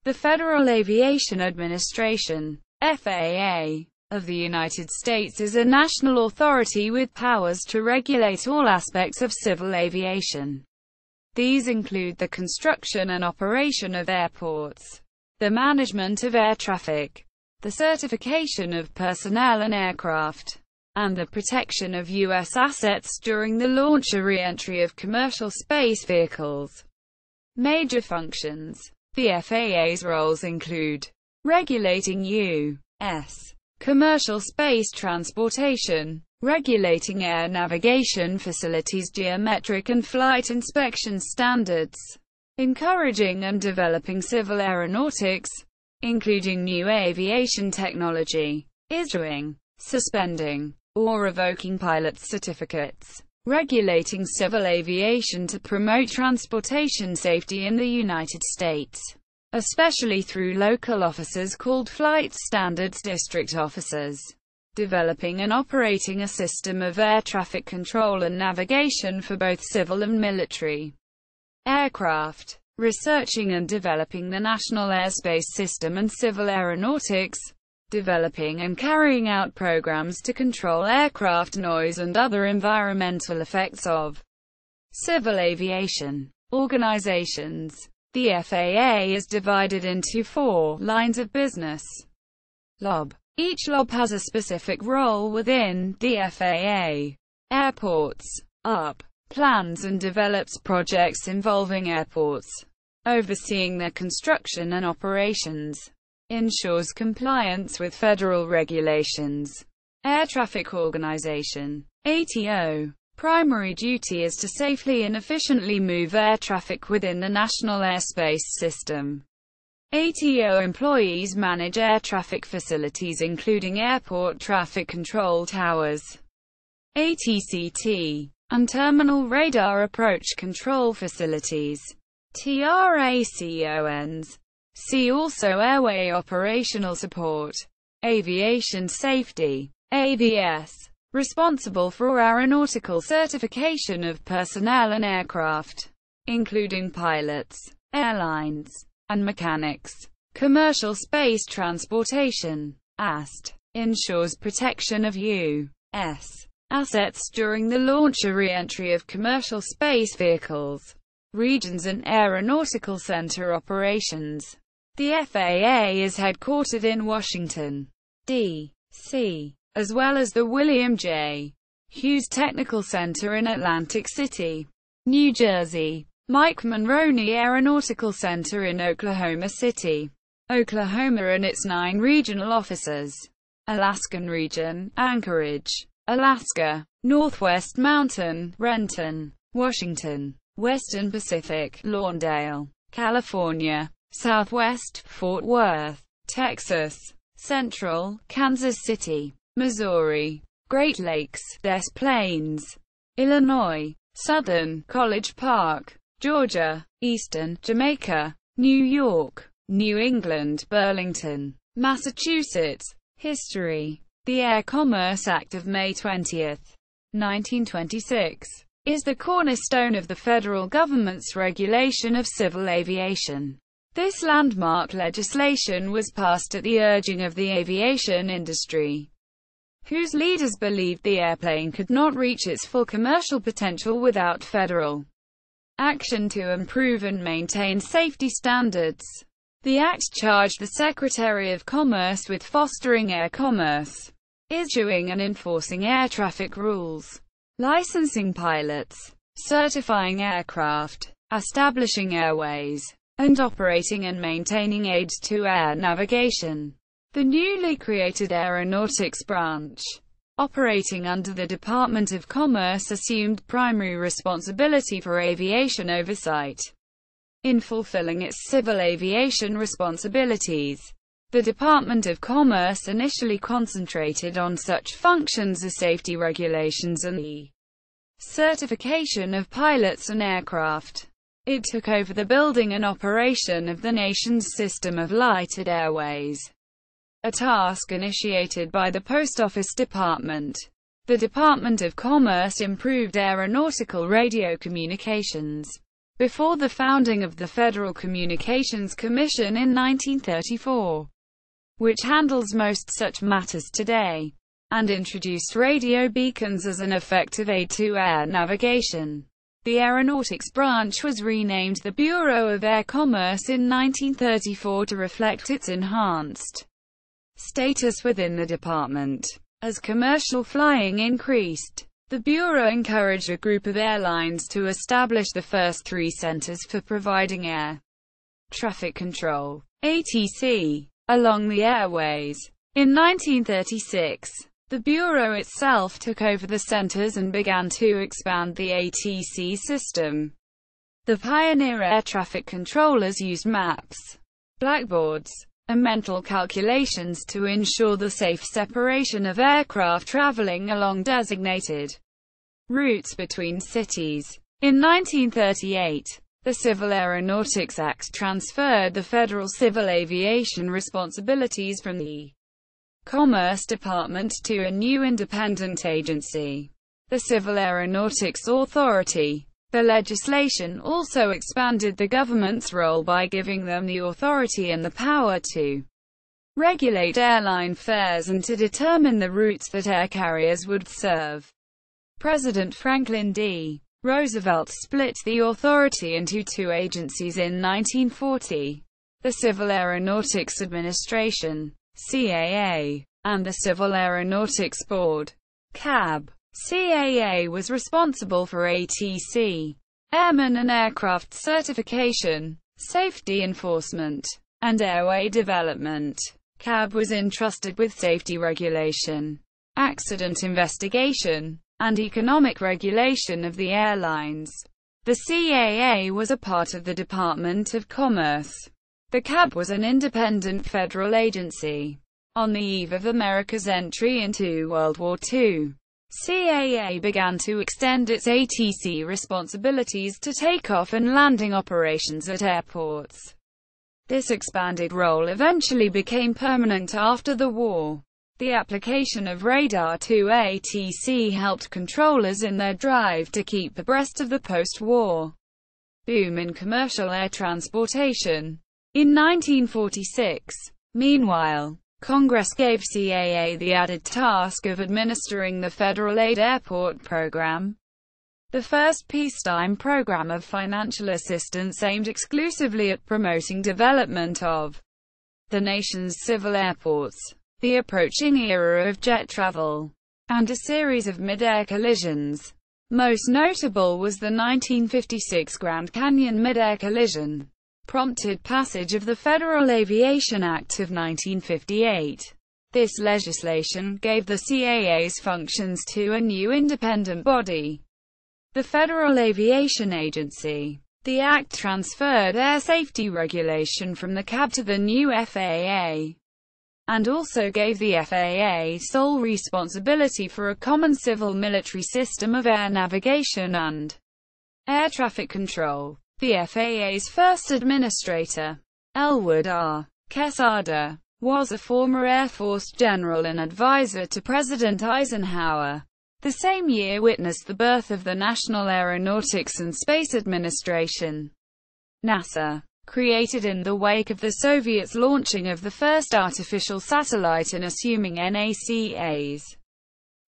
The Federal Aviation Administration, FAA, of the United States is a national authority with powers to regulate all aspects of civil aviation. These include the construction and operation of airports, the management of air traffic, the certification of personnel and aircraft, and the protection of U.S. assets during the launch or re-entry of commercial space vehicles. Major functions. The FAA's roles include regulating U.S. commercial space transportation, regulating air navigation facilities' geometric and flight inspection standards, encouraging and developing civil aeronautics, including new aviation technology, issuing, suspending, or revoking pilots' certificates, regulating civil aviation to promote transportation safety in the United States, especially through local officers called Flight Standards District Officers, developing and operating a system of air traffic control and navigation for both civil and military aircraft, researching and developing the national airspace system and civil aeronautics, developing and carrying out programs to control aircraft noise and other environmental effects of civil aviation. Organizations. The FAA is divided into 4 lines of business. LOB. Each LOB has a specific role within the FAA. Airports. UP. Plans and develops projects involving airports, overseeing their construction and operations. Ensures compliance with federal regulations. Air Traffic Organization, ATO. Primary duty is to safely and efficiently move air traffic within the national airspace system. ATO employees manage air traffic facilities including airport traffic control towers, ATCT, and terminal radar approach control facilities, TRACONs. See also Airway Operational Support, Aviation Safety, ABS, responsible for aeronautical certification of personnel and aircraft, including pilots, airlines, and mechanics. Commercial Space Transportation, AST, ensures protection of U.S. assets during the launch or re-entry of commercial space vehicles. Regions and Aeronautical Center operations. The FAA is headquartered in Washington, D.C., as well as the William J. Hughes Technical Center in Atlantic City, New Jersey, Mike Monroney Aeronautical Center in Oklahoma City, Oklahoma, and its 9 regional offices. Alaskan Region, Anchorage, Alaska, Northwest Mountain, Renton, Washington, Western Pacific, Lawndale, California, Southwest, Fort Worth, Texas, Central, Kansas City, Missouri, Great Lakes, Des Plaines, Illinois, Southern, College Park, Georgia, Eastern, Jamaica, New York, New England, Burlington, Massachusetts. History. The Air Commerce Act of May 20, 1926, is the cornerstone of the federal government's regulation of civil aviation. This landmark legislation was passed at the urging of the aviation industry, whose leaders believed the airplane could not reach its full commercial potential without federal action to improve and maintain safety standards. The Act charged the Secretary of Commerce with fostering air commerce, issuing and enforcing air traffic rules, licensing pilots, certifying aircraft, establishing airways, and operating and maintaining aids to air navigation. The newly created Aeronautics Branch, operating under the Department of Commerce, assumed primary responsibility for aviation oversight. In fulfilling its civil aviation responsibilities, the Department of Commerce initially concentrated on such functions as safety regulations and the certification of pilots and aircraft. It took over the building and operation of the nation's system of lighted airways, a task initiated by the Post Office Department. The Department of Commerce improved aeronautical radio communications, before the founding of the Federal Communications Commission in 1934, which handles most such matters today, and introduced radio beacons as an effective aid to air navigation. The aeronautics branch was renamed the Bureau of Air Commerce in 1934 to reflect its enhanced status within the department. As commercial flying increased, the Bureau encouraged a group of airlines to establish the first 3 centers for providing air traffic control, ATC, along the airways. In 1936, the Bureau itself took over the centers and began to expand the ATC system. The pioneer air traffic controllers used maps, blackboards, and mental calculations to ensure the safe separation of aircraft traveling along designated routes between cities. In 1938, the Civil Aeronautics Act transferred the federal civil aviation responsibilities from the Commerce Department to a new independent agency, the Civil Aeronautics Authority. The legislation also expanded the government's role by giving them the authority and the power to regulate airline fares and to determine the routes that air carriers would serve. President Franklin D. Roosevelt split the authority into 2 agencies in 1940, the Civil Aeronautics Administration, CAA, and the Civil Aeronautics Board, CAB. CAA was responsible for ATC, airman and aircraft certification, safety enforcement, and airway development. CAB was entrusted with safety regulation, accident investigation, and economic regulation of the airlines. The CAA was a part of the Department of Commerce. The CAB was an independent federal agency. On the eve of America's entry into World War II, CAA began to extend its ATC responsibilities to takeoff and landing operations at airports. This expanded role eventually became permanent after the war. The application of radar to ATC helped controllers in their drive to keep abreast of the post-war boom in commercial air transportation. In 1946, meanwhile, Congress gave CAA the added task of administering the Federal Aid Airport Program, the first peacetime program of financial assistance aimed exclusively at promoting development of the nation's civil airports, the approaching era of jet travel, and a series of mid-air collisions. Most notable was the 1956 Grand Canyon mid-air collision, prompted passage of the Federal Aviation Act of 1958. This legislation gave the CAA's functions to a new independent body, the Federal Aviation Agency. The act transferred air safety regulation from the CAB to the new FAA, and also gave the FAA sole responsibility for a common civil-military system of air navigation and air traffic control. The FAA's first administrator, Elwood R. Quesada, was a former Air Force general and advisor to President Eisenhower. The same year witnessed the birth of the National Aeronautics and Space Administration, NASA, created in the wake of the Soviets' launching of the first artificial satellite and assuming NACA's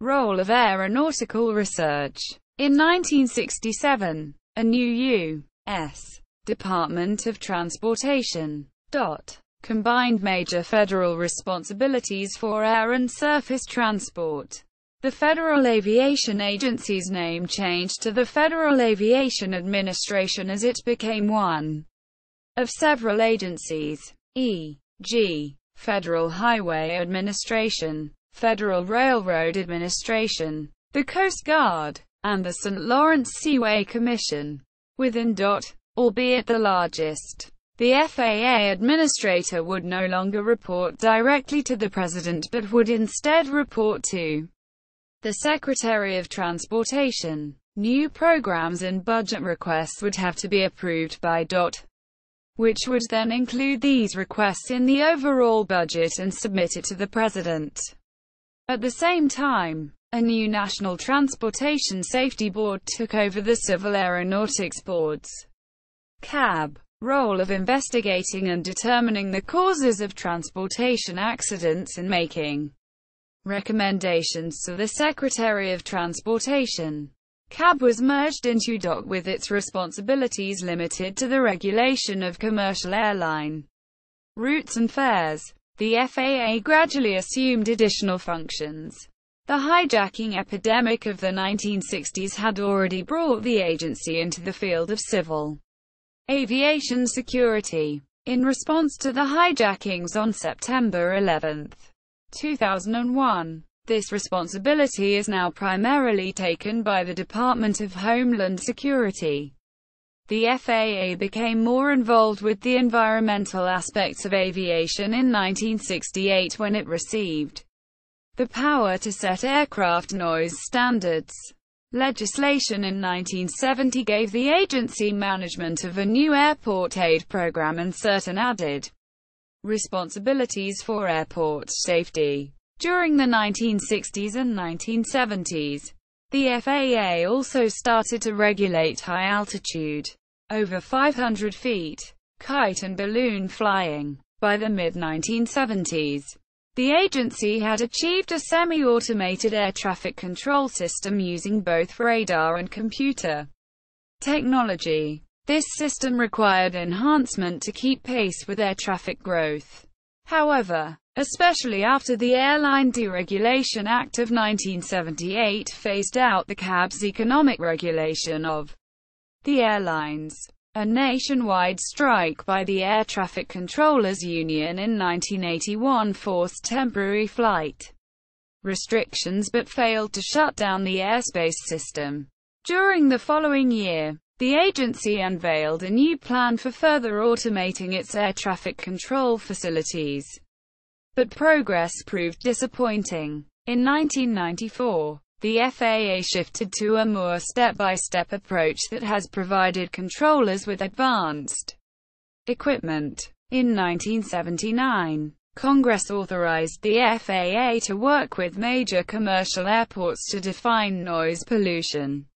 role of aeronautical research. In 1967, a new U.S. Department of Transportation combined major federal responsibilities for air and surface transport. The Federal Aviation Agency's name changed to the Federal Aviation Administration as it became one of several agencies, e.g., Federal Highway Administration, Federal Railroad Administration, the Coast Guard, and the St. Lawrence Seaway Commission. Within albeit the largest, the FAA administrator would no longer report directly to the President but would instead report to the Secretary of Transportation. New programs and budget requests would have to be approved by which would then include these requests in the overall budget and submit it to the President. At the same time, a new National Transportation Safety Board took over the Civil Aeronautics Board's CAB. Role of investigating and determining the causes of transportation accidents and making recommendations to the Secretary of Transportation. CAB was merged into DOC with its responsibilities limited to the regulation of commercial airline routes and fares. The FAA gradually assumed additional functions. The hijacking epidemic of the 1960s had already brought the agency into the field of civil aviation security. In response to the hijackings on September 11, 2001, this responsibility is now primarily taken by the Department of Homeland Security. The FAA became more involved with the environmental aspects of aviation in 1968 when it received the power to set aircraft noise standards. Legislation in 1970 gave the agency management of a new airport aid program and certain added responsibilities for airport safety. During the 1960s and 1970s, the FAA also started to regulate high-altitude, over 500 feet, kite and balloon flying. By the mid-1970s, the agency had achieved a semi-automated air traffic control system using both radar and computer technology. This system required enhancement to keep pace with air traffic growth. However, especially after the Airline Deregulation Act of 1978 phased out the CAB's economic regulation of the airlines. A nationwide strike by the Air Traffic Controllers Union in 1981 forced temporary flight restrictions but failed to shut down the airspace system. During the following year, the agency unveiled a new plan for further automating its air traffic control facilities. But progress proved disappointing. In 1994, the FAA shifted to a more step-by-step approach that has provided controllers with advanced equipment. In 1979, Congress authorized the FAA to work with major commercial airports to define noise pollution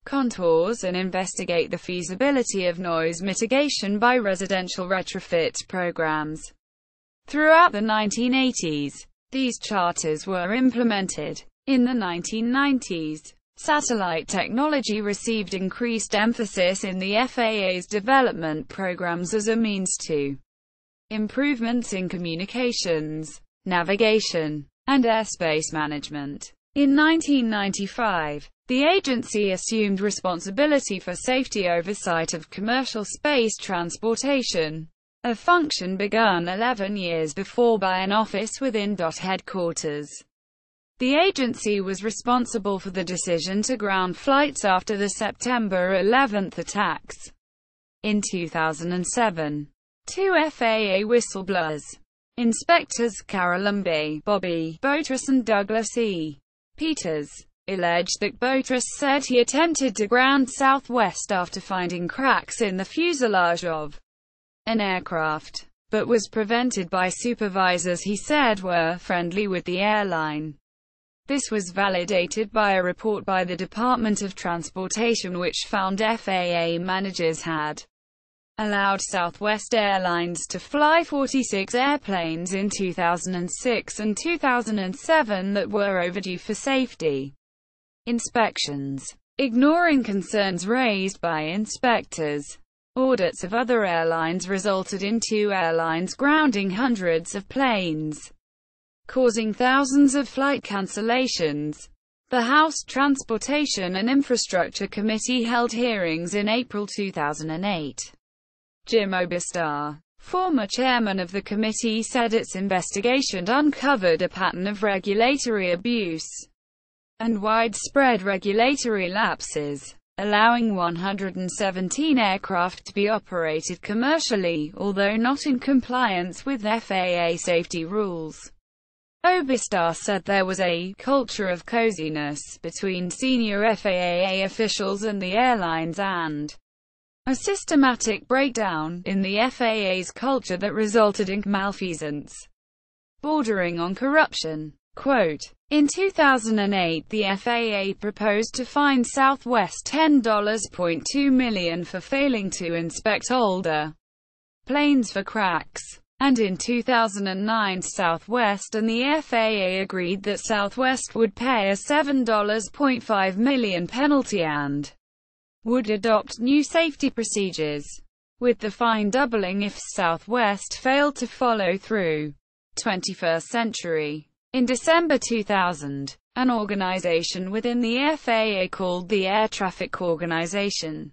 contours and investigate the feasibility of noise mitigation by residential retrofit programs. Throughout the 1980s, these charters were implemented. In the 1990s, satellite technology received increased emphasis in the FAA's development programs as a means to improvements in communications, navigation, and airspace management. In 1995, the agency assumed responsibility for safety oversight of commercial space transportation, a function begun 11 years before by an office within DOT headquarters. The agency was responsible for the decision to ground flights after the September 11 attacks. In 2007, two FAA whistleblowers, Inspectors Carolyn B. Bobby Boatros and Douglas E. Peters, alleged that Boatros said he attempted to ground Southwest after finding cracks in the fuselage of an aircraft, but was prevented by supervisors he said were friendly with the airline. This was validated by a report by the Department of Transportation which found FAA managers had allowed Southwest Airlines to fly 46 airplanes in 2006 and 2007 that were overdue for safety inspections, ignoring concerns raised by inspectors. Audits of other airlines resulted in two airlines grounding hundreds of planes, causing thousands of flight cancellations. The House Transportation and Infrastructure Committee held hearings in April 2008. Jim Oberstar, former chairman of the committee, said its investigation uncovered a pattern of regulatory abuse and widespread regulatory lapses, allowing 117 aircraft to be operated commercially, although not in compliance with FAA safety rules. Oberstar said there was a culture of coziness between senior FAA officials and the airlines and a systematic breakdown in the FAA's culture that resulted in malfeasance bordering on corruption. Quote, In 2008, the FAA proposed to fine Southwest $10.2 million for failing to inspect older planes for cracks. And in 2009, Southwest and the FAA agreed that Southwest would pay a $7.5 million penalty and would adopt new safety procedures, with the fine doubling if Southwest failed to follow through. 21st century. In December 2000, an organization within the FAA called the Air Traffic Organization,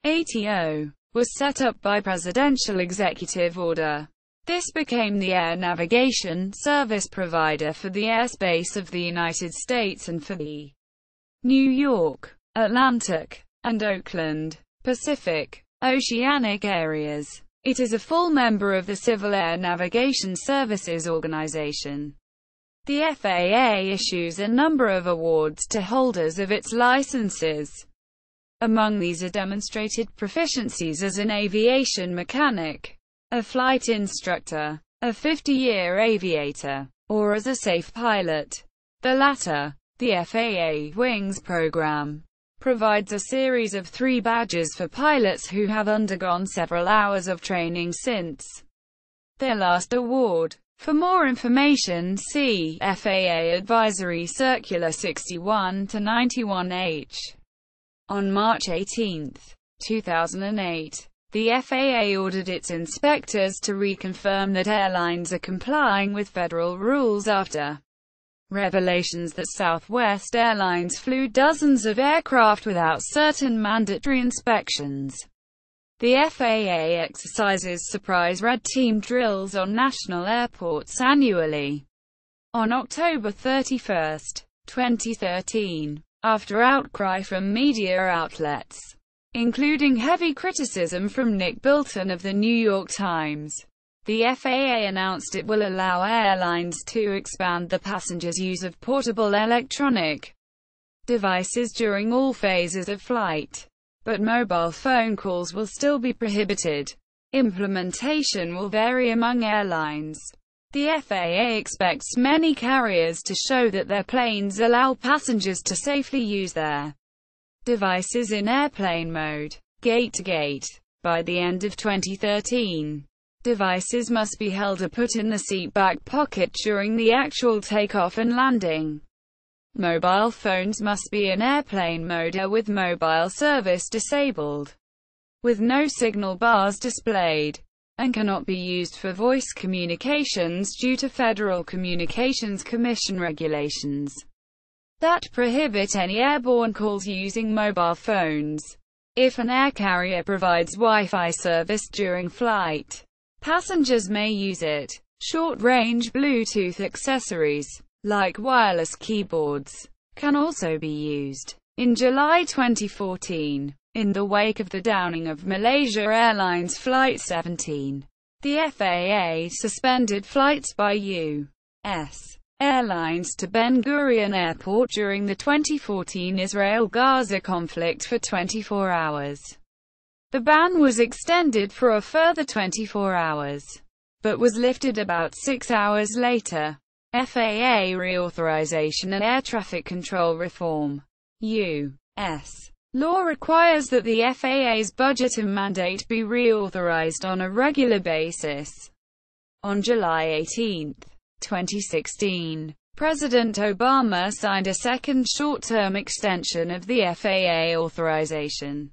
ATO, was set up by presidential executive order. This became the air navigation service provider for the airspace of the United States and for the New York, Atlantic, and Oakland, Pacific, Oceanic areas. It is a full member of the Civil Air Navigation Services Organization. The FAA issues a number of awards to holders of its licenses. Among these are demonstrated proficiencies as an aviation mechanic, a flight instructor, a 50-year aviator, or as a safe pilot. The latter, the FAA Wings program, provides a series of 3 badges for pilots who have undergone several hours of training since their last award. For more information, see FAA Advisory Circular 61-91H. On March 18, 2008, the FAA ordered its inspectors to reconfirm that airlines are complying with federal rules after revelations that Southwest Airlines flew dozens of aircraft without certain mandatory inspections. The FAA exercises surprise red team drills on national airports annually. On October 31, 2013, after outcry from media outlets, including heavy criticism from Nick Bilton of the New York Times, the FAA announced it will allow airlines to expand the passengers' use of portable electronic devices during all phases of flight. But mobile phone calls will still be prohibited. Implementation will vary among airlines. The FAA expects many carriers to show that their planes allow passengers to safely use their devices in airplane mode, gate-to-gate, by the end of 2013. Devices must be held or put in the seat back pocket during the actual takeoff and landing. Mobile phones must be in airplane mode or with mobile service disabled, with no signal bars displayed, and cannot be used for voice communications due to Federal Communications Commission regulations that prohibit any airborne calls using mobile phones. If an air carrier provides Wi-Fi service during flight, passengers may use it. Short-range Bluetooth accessories, like wireless keyboards, can also be used. In July 2014, in the wake of the downing of Malaysia Airlines Flight 17, the FAA suspended flights by U.S. Airlines to Ben Gurion Airport during the 2014 Israel-Gaza conflict for 24 hours. The ban was extended for a further 24 hours, but was lifted about 6 hours later. FAA reauthorization and air traffic control reform. U.S. law requires that the FAA's budget and mandate be reauthorized on a regular basis. On July 18, 2016, President Obama signed a second short-term extension of the FAA authorization,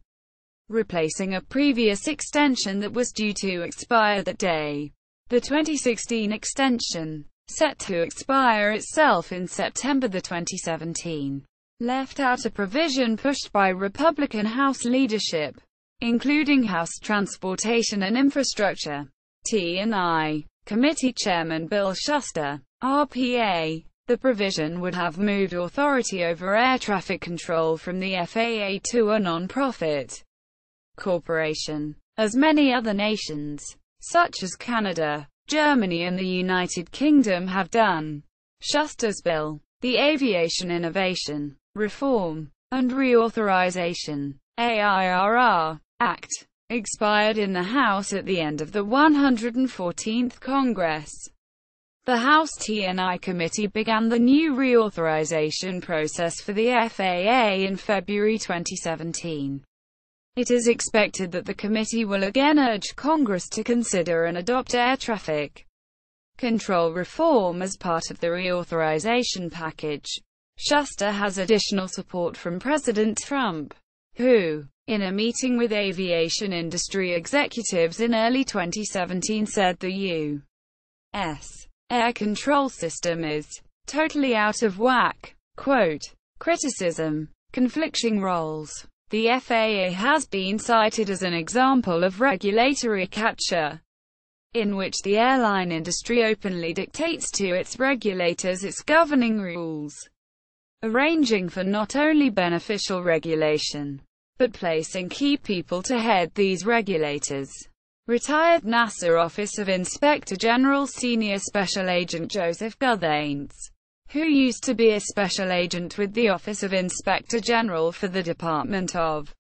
replacing a previous extension that was due to expire that day. The 2016 extension, set to expire itself in September 2017, left out a provision pushed by Republican House leadership, including House Transportation and Infrastructure T&I Committee Chairman Bill Shuster, RPA. The provision would have moved authority over air traffic control from the FAA to a non-profit corporation, as many other nations, such as Canada, Germany and the United Kingdom have done. Shuster's bill, the Aviation Innovation, Reform, and Reauthorization (AIRR) Act, expired in the House at the end of the 114th Congress. The House T&I Committee began the new reauthorization process for the FAA in February 2017. It is expected that the committee will again urge Congress to consider and adopt air traffic control reform as part of the reauthorization package. Shuster has additional support from President Trump, who, in a meeting with aviation industry executives in early 2017, said the U.S. air control system is totally out of whack. Quote, criticism, conflicting roles. The FAA has been cited as an example of regulatory capture, in which the airline industry openly dictates to its regulators its governing rules, arranging for not only beneficial regulation, but placing key people to head these regulators. Retired NASA Office of Inspector General Senior Special Agent Joseph Guthains, who used to be a special agent with the Office of Inspector General for the Department of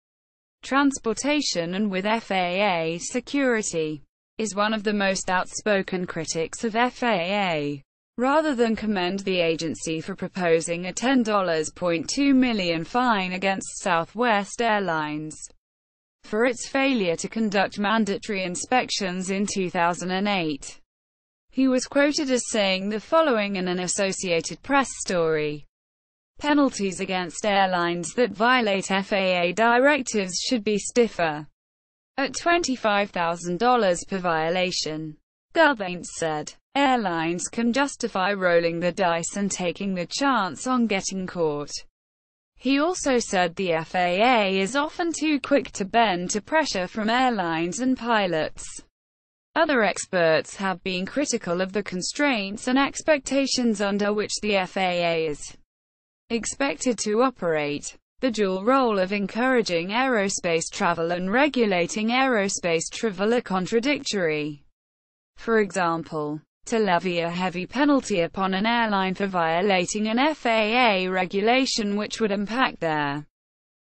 Transportation and with FAA security, is one of the most outspoken critics of FAA. Rather than commend the agency for proposing a $10.2 million fine against Southwest Airlines for its failure to conduct mandatory inspections in 2008. He was quoted as saying the following in an Associated Press story: penalties against airlines that violate FAA directives should be stiffer, at $25,000 per violation. Guthains said, airlines can justify rolling the dice and taking the chance on getting caught. He also said the FAA is often too quick to bend to pressure from airlines and pilots. Other experts have been critical of the constraints and expectations under which the FAA is expected to operate. The dual role of encouraging aerospace travel and regulating aerospace travel are contradictory. For example, to levy a heavy penalty upon an airline for violating an FAA regulation which would impact their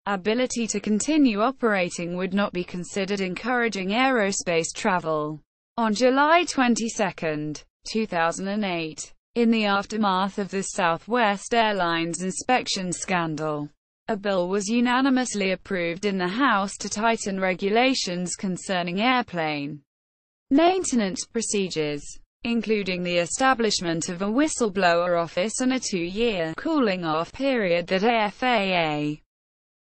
ability to continue operating would not be considered encouraging aerospace travel. On July 22, 2008, in the aftermath of the Southwest Airlines inspection scandal, a bill was unanimously approved in the House to tighten regulations concerning airplane maintenance procedures, including the establishment of a whistleblower office and a 2-year cooling-off period that FAA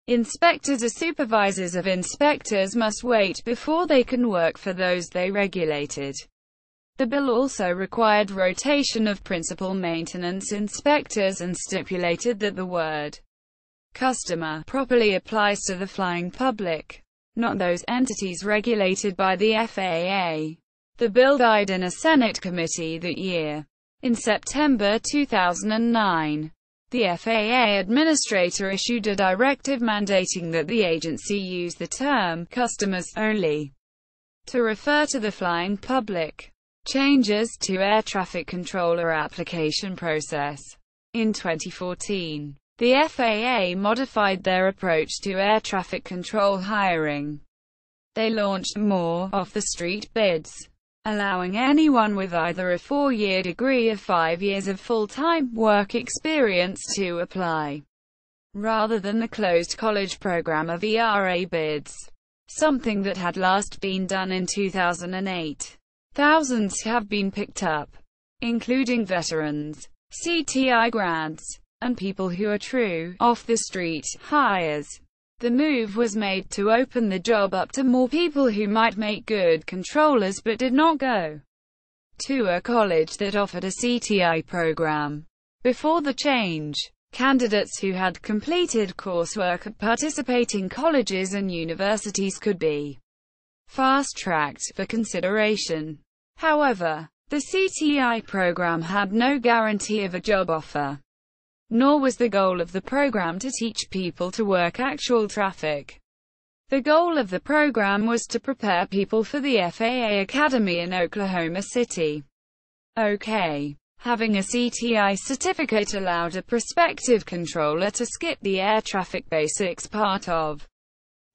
inspectors or supervisors of inspectors must wait before they can work for those they regulated. The bill also required rotation of principal maintenance inspectors and stipulated that the word customer properly applies to the flying public, not those entities regulated by the FAA. The bill died in a Senate committee that year. In September 2009, the FAA administrator issued a directive mandating that the agency use the term customers only to refer to the flying public. Changes to air traffic controller application process. In 2014, the FAA modified their approach to air traffic control hiring. They launched more off-the-street bids, allowing anyone with either a 4-year degree or 5 years of full-time work experience to apply, rather than the closed college program of ERA bids, something that had last been done in 2008. Thousands have been picked up, including veterans, CTI grads, and people who are true off-the-street hires. The move was made to open the job up to more people who might make good controllers but did not go to a college that offered a CTI program. Before the change, candidates who had completed coursework at participating colleges and universities could be fast-tracked for consideration. However, the CTI program had no guarantee of a job offer, nor was the goal of the program to teach people to work actual traffic. The goal of the program was to prepare people for the FAA Academy in Oklahoma City. Having a CTI certificate allowed a prospective controller to skip the air traffic basics part of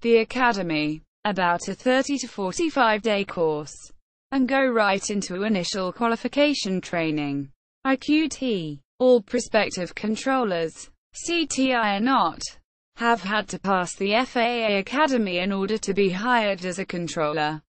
the academy, about a 30 to 45-day course. and go right into initial qualification training. IQT. All prospective controllers, CTI or not, have had to pass the FAA Academy in order to be hired as a controller.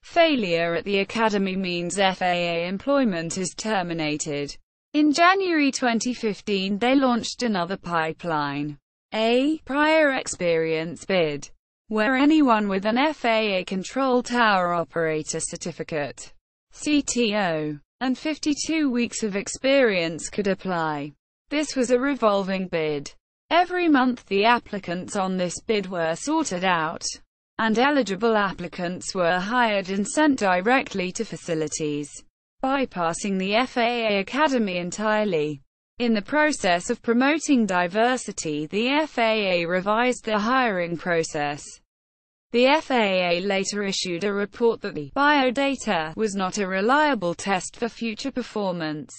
Failure at the Academy means FAA employment is terminated. In January 2015 they launched another pipeline, a prior experience bid, where anyone with an FAA Control Tower Operator Certificate, CTO, and 52 weeks of experience could apply. This was a revolving bid. Every month the applicants on this bid were sorted out, and eligible applicants were hired and sent directly to facilities, bypassing the FAA Academy entirely. In the process of promoting diversity, the FAA revised the hiring process. The FAA later issued a report that the biodata was not a reliable test for future performance.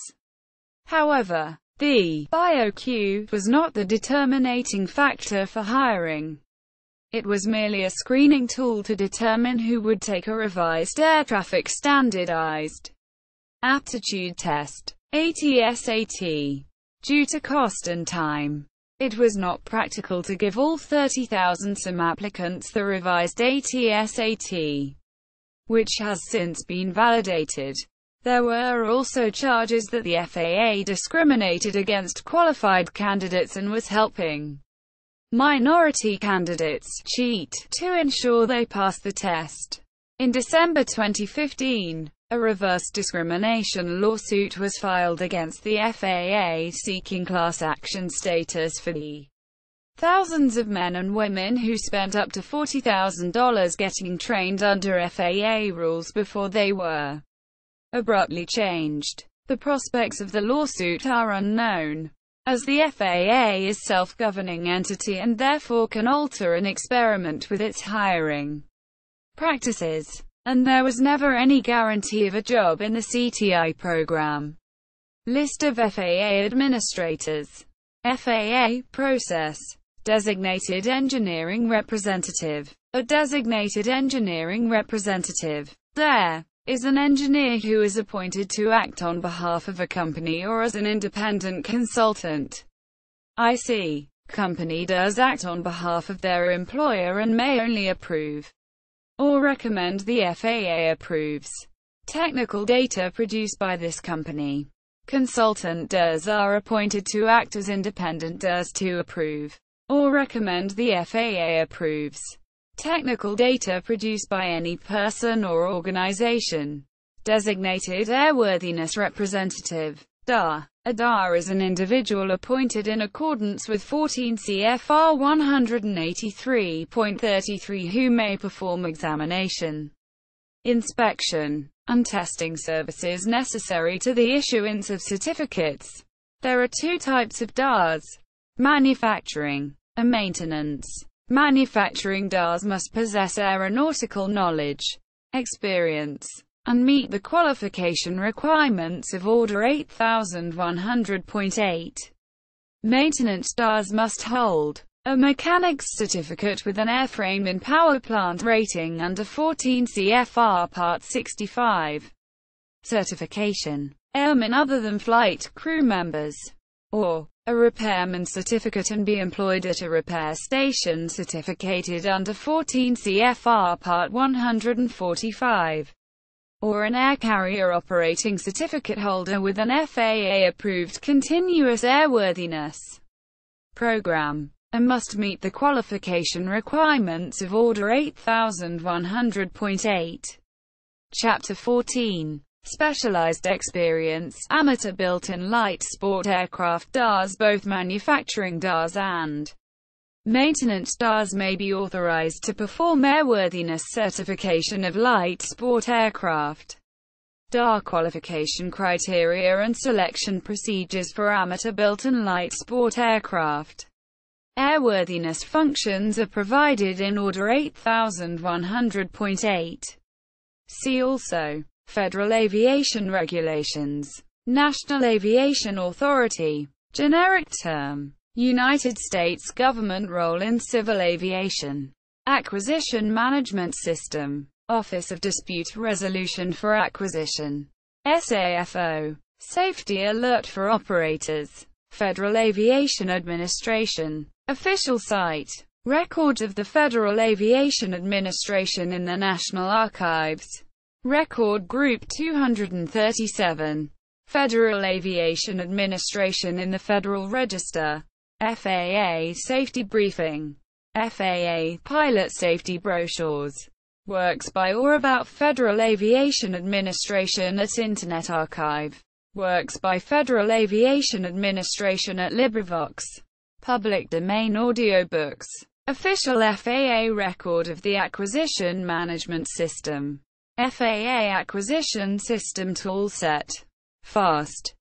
However, the BioQ was not the determining factor for hiring. It was merely a screening tool to determine who would take a revised air traffic standardized aptitude test, ATSAT. Due to cost and time, it was not practical to give all 30,000 some applicants the revised ATSAT, which has since been validated. There were also charges that the FAA discriminated against qualified candidates and was helping minority candidates cheat to ensure they passed the test. In December 2015, a reverse discrimination lawsuit was filed against the FAA seeking class action status for the thousands of men and women who spent up to $40,000 getting trained under FAA rules before they were abruptly changed. The prospects of the lawsuit are unknown, as the FAA is a self-governing entity and therefore can alter and experiment with its hiring practices, and there was never any guarantee of a job in the CTI program. List of FAA administrators. FAA process. Designated engineering representative. A designated engineering representative. There is an engineer who is appointed to act on behalf of a company or as an independent consultant. IC. Company does act on behalf of their employer and may only approve or recommend the FAA approves technical data produced by this company. Consultant does are appointed to act as independent does to approve or recommend the FAA approves technical data produced by any person or organization. Designated Airworthiness Representative. DAR. A DAR is an individual appointed in accordance with 14 CFR 183.33 who may perform examination, inspection, and testing services necessary to the issuance of certificates. There are two types of DARs: manufacturing and maintenance. Manufacturing DARs must possess aeronautical knowledge, experience, and meet the qualification requirements of Order 8100.8. Maintenance DARs must hold a mechanic's certificate with an airframe in power plant rating under 14 CFR Part 65. Certification. Airmen other than flight crew members, or a repairman certificate, and be employed at a repair station certificated under 14 CFR Part 145. Or an air carrier operating certificate holder with an FAA-approved continuous airworthiness program, and must meet the qualification requirements of Order 8100.8. Chapter 14. Specialized experience. Amateur built-in light sport aircraft DARs. Both manufacturing DARs and maintenance DARs may be authorized to perform airworthiness certification of light sport aircraft. DAR qualification criteria and selection procedures for amateur built-in light sport aircraft. Airworthiness functions are provided in Order 8100.8. See also Federal Aviation Regulations. National Aviation Authority. Generic term. United States government role in civil aviation. Acquisition management system. Office of Dispute Resolution for Acquisition. SAFO. Safety Alert for Operators. Federal Aviation Administration. Official site. Records of the Federal Aviation Administration in the National Archives. Record Group 237. Federal Aviation Administration in the Federal Register. FAA Safety Briefing. FAA Pilot Safety Brochures. Works by or about Federal Aviation Administration at Internet Archive. Works by Federal Aviation Administration at LibriVox. Public domain audiobooks. Official FAA record of the Acquisition Management System. FAA Acquisition System Toolset. FAST.